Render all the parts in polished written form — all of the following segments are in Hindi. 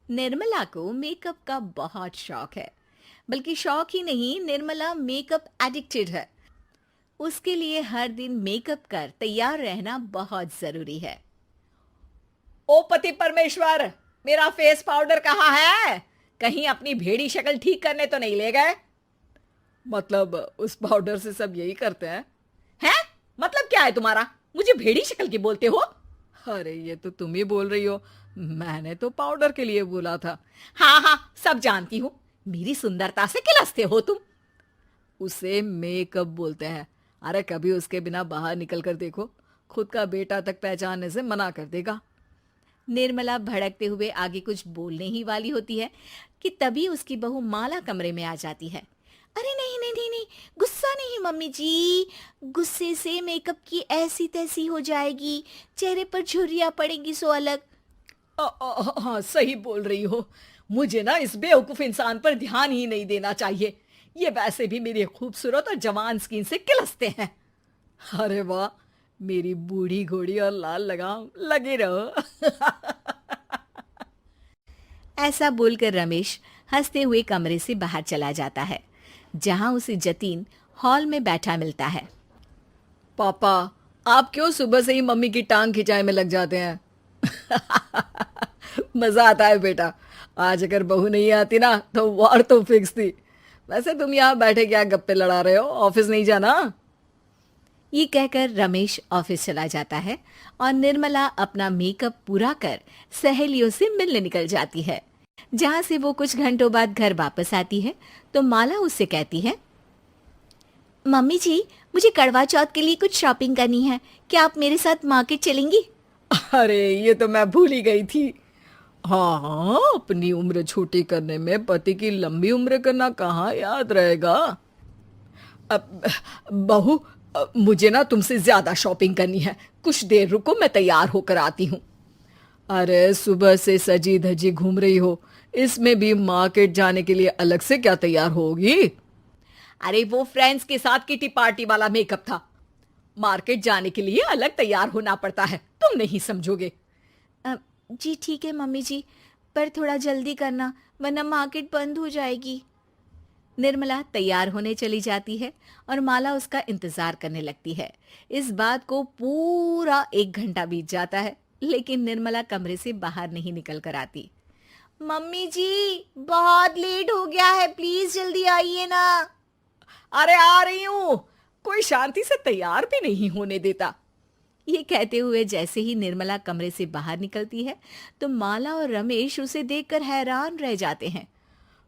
निर्मला को मेकअप का बहुत शौक है। बल्कि शौक ही नहीं, निर्मला मेकअप एडिक्टेड है। उसके लिए हर दिन मेकअप कर तैयार रहना बहुत जरूरी है। ओ पति परमेश्वर, मेरा फेस पाउडर कहाँ है? कहीं अपनी भेड़ी शक्ल ठीक करने तो नहीं ले गए? मतलब उस पाउडर से सब यही करते हैं? हैं? मतलब क्या है तुम्हारा? मुझे भेड़ी शक्ल की बोलते हो? अरे ये तो तुम ही बोल रही हो, मैंने तो पाउडर के लिए बोला था। हाँ हाँ, सब जानती हूँ। मेरी सुंदरता से किलसते हो तुम। उसे मेकअप बोलते हैं। अरे कभी उसके बिना बाहर निकल कर देखो, खुद का बेटा तक पहचानने से मना कर देगा। निर्मला भड़कते हुए आगे कुछ बोलने ही वाली होती है कि तभी उसकी बहू माला कमरे में आ जाती है। अरे नहीं नहीं नहीं नहीं, गुस्सा नहीं मम्मी जी। गुस्से से मेकअप की ऐसी तैसी हो जाएगी, चेहरे पर झुर्रियां पड़ेंगी सो अलग। हाँ सही बोल रही हो। मुझे ना इस बेवकूफ इंसान पर ध्यान ही नहीं देना चाहिए। ये वैसे भी मेरी खूबसूरत और जवान स्किन से किलसते हैं। अरे वाह, मेरी बूढ़ी घोड़ी और लाल लगाम, लगे रहो। ऐसा बोलकर रमेश हंसते हुए कमरे से बाहर चला जाता है, जहां उसे जतीन हॉल में बैठा मिलता है। पापा, आप क्यों सुबह से ही मम्मी की टांग खिंचाई में लग जाते हैं? मजा आता है बेटा। आज अगर बहू नहीं आती ना तो वार तो फिक्स थी। वैसे तुम यहाँ बैठे क्या गप्पे लड़ा रहे हो? ऑफिस नहीं जाना? ये कहकर रमेश ऑफिस चला जाता है और निर्मला अपना मेकअप पूरा कर सहेलियों से मिलने निकल जाती है। जहां से वो कुछ घंटों बाद घर वापस आती है तो माला उससे कहती है, मम्मी जी, मुझे करवा चौथ के लिए कुछ शॉपिंग करनी है। क्या आप मेरे साथ मार्केट चलेंगी? अरे ये तो मैं भूल ही गई थी। हाँ हाँ, अपनी उम्र छोटी करने में पति की लंबी उम्र करना कहाँ याद रहेगा। अब बहू, मुझे ना तुमसे ज्यादा शॉपिंग करनी है। कुछ देर रुको, मैं तैयार होकर आती हूँ। अरे सुबह से सजी धजी घूम रही हो, इसमें भी मार्केट जाने के लिए अलग से क्या तैयार होगी? अरे वो फ्रेंड्स के साथ किटी पार्टी वाला मेकअप था। मार्केट जाने के लिए अलग तैयार होना पड़ता है, तुम नहीं समझोगे। जी ठीक है मम्मी जी, पर थोड़ा जल्दी करना वरना मार्केट बंद हो जाएगी। निर्मला तैयार होने चली जाती है और माला उसका इंतजार करने लगती है। इस बात को पूरा 1 घंटा बीत जाता है, लेकिन निर्मला कमरे से बाहर नहीं निकल कर आती। मम्मी जी, बहुत लेट हो गया है, प्लीज जल्दी आइए ना। अरे आ रही हूं। कोई शांति से तैयार भी नहीं होने देता। ये कहते हुए जैसे ही निर्मला कमरे से बाहर निकलती है तो माला और रमेश उसे देखकर हैरान रह जाते हैं।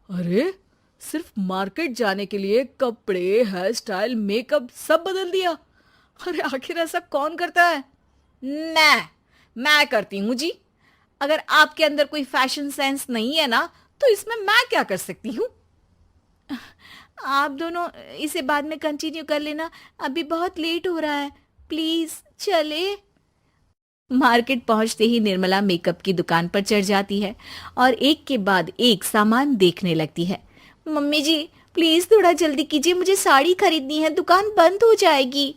अरे सिर्फ मार्केट जाने के लिए कपड़े, हेयर स्टाइल, मेकअप सब बदल दिया। अरे आखिर ऐसा कौन करता है? मैं करती हूँ जी। अगर आपके अंदर कोई फैशन सेंस नहीं है ना तो इसमें मैं क्या कर सकती हूँ? आप दोनों इसे बाद में कंटिन्यू कर लेना, अभी बहुत लेट हो रहा है, प्लीज चले। मार्केट पहुंचते ही निर्मला मेकअप की दुकान पर चढ़ जाती है और एक के बाद एक सामान देखने लगती है। मम्मी जी, प्लीज थोड़ा जल्दी कीजिए, मुझे साड़ी खरीदनी है, दुकान बंद हो जाएगी।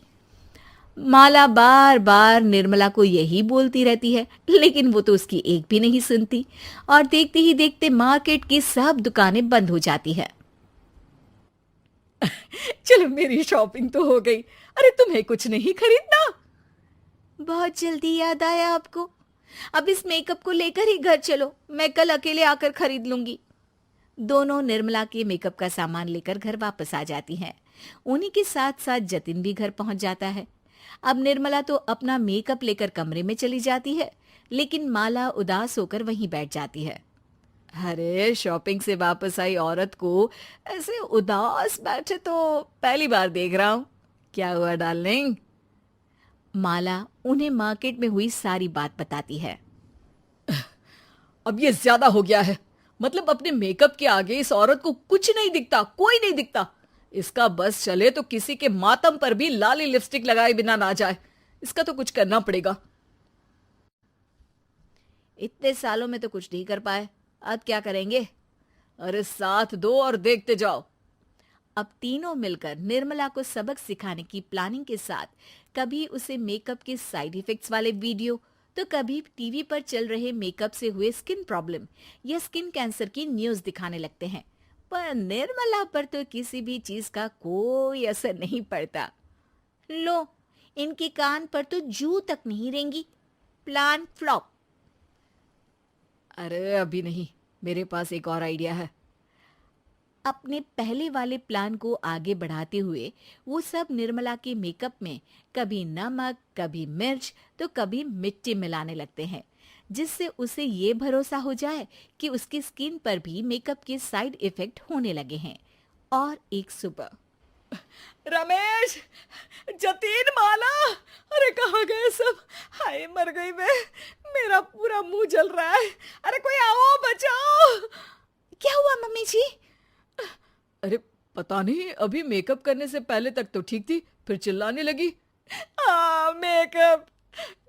माला बार बार निर्मला को यही बोलती रहती है, लेकिन वो तो उसकी एक भी नहीं सुनती और देखते ही देखते मार्केट की सब दुकानें बंद हो जाती है। चलो मेरी शॉपिंग तो हो गई। अरे तुम्हें कुछ नहीं खरीदना? बहुत जल्दी याद आया आपको? अब इस मेकअप को लेकर ही घर चलो, मैं कल अकेले आकर खरीद लूंगी। दोनों निर्मला के मेकअप का सामान लेकर घर वापस आ जाती हैं। उन्हीं के साथ साथ जतिन भी घर पहुंच जाता है। अब निर्मला तो अपना मेकअप लेकर कमरे में चली जाती है, लेकिन माला उदास होकर वहीं बैठ जाती है। अरे शॉपिंग से वापस आई औरत को ऐसे उदास बैठे तो पहली बार देख रहा हूं। क्या हुआ डार्लिंग? माला उन्हें मार्केट में हुई सारी बात बताती है। अब ये ज्यादा हो गया है। मतलब अपने मेकअप के आगे इस औरत को कुछ नहीं दिखता, कोई नहीं दिखता। इसका बस चले तो किसी के मातम पर भी लाली लिपस्टिक लगाए बिना ना जाए। इसका तो कुछ करना पड़ेगा। इतने सालों में तो कुछ नहीं कर पाए, अब क्या करेंगे? अरे साथ दो और देखते जाओ। अब तीनों मिलकर निर्मला को सबक सिखाने की प्लानिंग के साथ कभी उसे मेकअप के साइड इफेक्ट्स वाले वीडियो तो कभी टीवी पर चल रहे मेकअप से हुए स्किन प्रॉब्लम या स्किन कैंसर की न्यूज दिखाने लगते हैं। पर निर्मला पर तो किसी भी चीज का कोई असर नहीं पड़ता। लो, इनके कान पर तो जू तक नहीं रेंगी। Plan flop. अरे अभी नहीं, मेरे पास एक और आइडिया है। अपने पहले वाले प्लान को आगे बढ़ाते हुए वो सब निर्मला के मेकअप में कभी नमक, कभी मिर्च तो कभी मिट्टी मिलाने लगते हैं, जिससे उसे ये भरोसा हो जाए कि उसकी स्किन पर भी मेकअप के साइड इफेक्ट होने लगे हैं। और एक सुबह, रमेश, जतीन, माला, अरे कहाँ गए सब? हाय मर गई मैं, मेरा पूरा मुंह जल रहा है। अरे कोई आओ, बचाओ। क्या हुआ मम्मी जी? अरे पता नहीं, अभी मेकअप करने से पहले तक तो ठीक थी, फिर चिल्लाने लगी। मेकअप,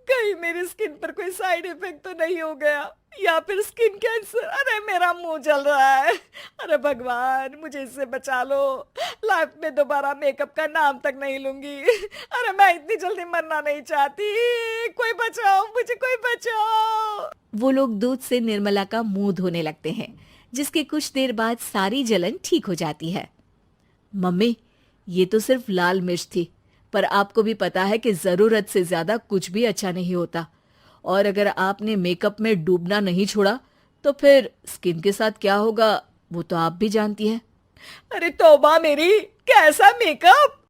कहीं मेरी स्किन पर कोई साइड इफेक्ट तो नहीं हो गया, या फिर स्किन कैंसर। अरे मेरा मुंह जल रहा है। अरे भगवान, मुझे इससे बचा लो। लाइफ में दोबारा मेकअप का नाम तक नहीं लूंगी। अरे मैं इतनी जल्दी मरना नहीं चाहती। कोई बचाओ मुझे, कोई बचाओ। वो लोग दूध से निर्मला का मुंह धोने लगते हैं, जिसके कुछ देर बाद सारी जलन ठीक हो जाती है। मम्मी, ये तो सिर्फ लाल मिर्च थी, पर आपको भी पता है कि जरूरत से ज्यादा कुछ भी अच्छा नहीं होता। और अगर आपने मेकअप में डूबना नहीं छोड़ा तो फिर स्किन के साथ क्या होगा वो तो आप भी जानती हैं। अरे तौबा मेरी, कैसा मेकअप!